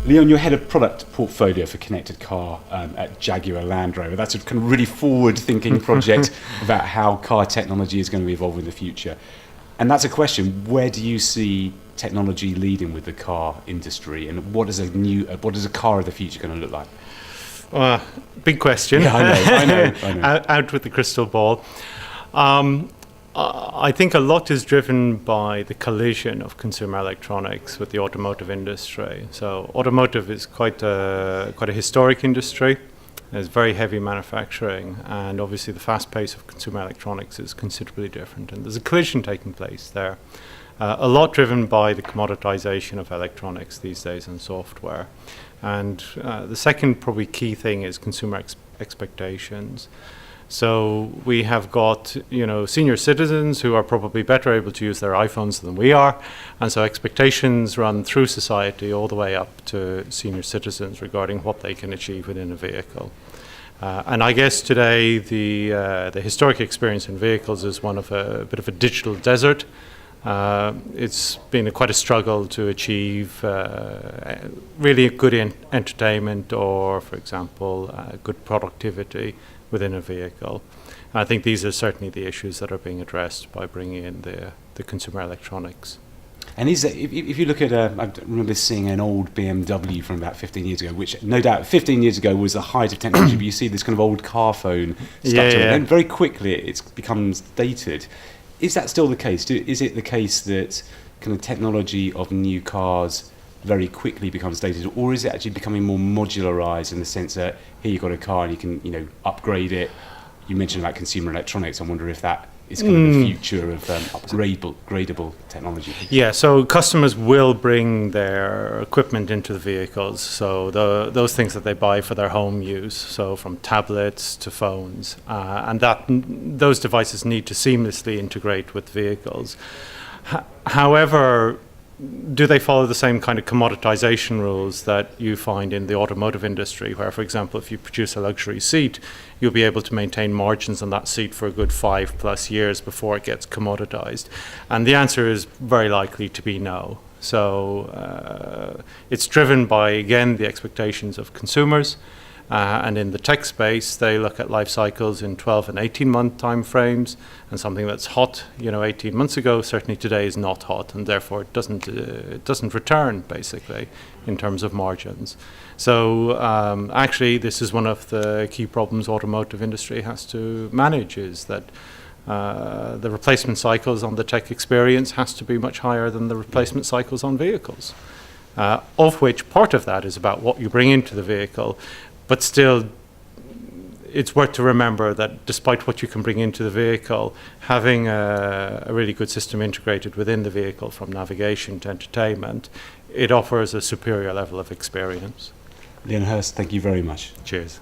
Leon, you're head of product portfolio for connected car at Jaguar Land Rover. That's a kind of really forward-thinking project about how car technology is going to evolve in the future. And that's a question: where do you see technology leading with the car industry, and what is a car of the future going to look like? Big question. Yeah, I know. Out with the crystal ball. I think a lot is driven by the collision of consumer electronics with the automotive industry. So automotive is quite a historic industry. There's very heavy manufacturing, and obviously the fast pace of consumer electronics is considerably different, and there's a collision taking place there. A lot driven by the commoditization of electronics these days and software. And the second probably key thing is consumer expectations. So we have got, senior citizens who are probably better able to use their iPhones than we are, and so expectations run through society all the way up to senior citizens regarding what they can achieve within a vehicle. And I guess today the historic experience in vehicles is one of a bit of a digital desert. It's been quite a struggle to achieve really good entertainment or, for example, good productivity within a vehicle. And I think these are certainly the issues that are being addressed by bringing in the consumer electronics. And if you look at, I remember seeing an old BMW from about 15 years ago, which no doubt 15 years ago was the height of technology, but you see this kind of old car phone stuck to it, and then very quickly it becomes dated. Is that still the case? Is it the case that kind of technology of new cars very quickly becomes dated, or is it actually becoming more modularized in the sense that here you've got a car and you can upgrade it? You mentioned about consumer electronics. I wonder if that is kind of the future of upgradable technology. Yeah, so customers will bring their equipment into the vehicles, so those things that they buy for their home use, so from tablets to phones, and those devices need to seamlessly integrate with vehicles. However, do they follow the same kind of commoditization rules that you find in the automotive industry, where, for example, if you produce a luxury seat, you'll be able to maintain margins on that seat for a good 5+ years before it gets commoditized? And the answer is very likely to be no. So it's driven by, again, the expectations of consumers. And in the tech space, they look at life cycles in 12 and 18-month time frames, and something that's hot, 18 months ago, certainly today is not hot, and therefore it doesn't return, basically, in terms of margins. So actually, this is one of the key problems automotive industry has to manage, is that the replacement cycles on the tech experience has to be much higher than the replacement cycles on vehicles, of which part of that is about what you bring into the vehicle. But still, it's worth to remember that despite what you can bring into the vehicle, having a really good system integrated within the vehicle, from navigation to entertainment, it offers a superior level of experience. Leon Hurst, thank you very much. Cheers.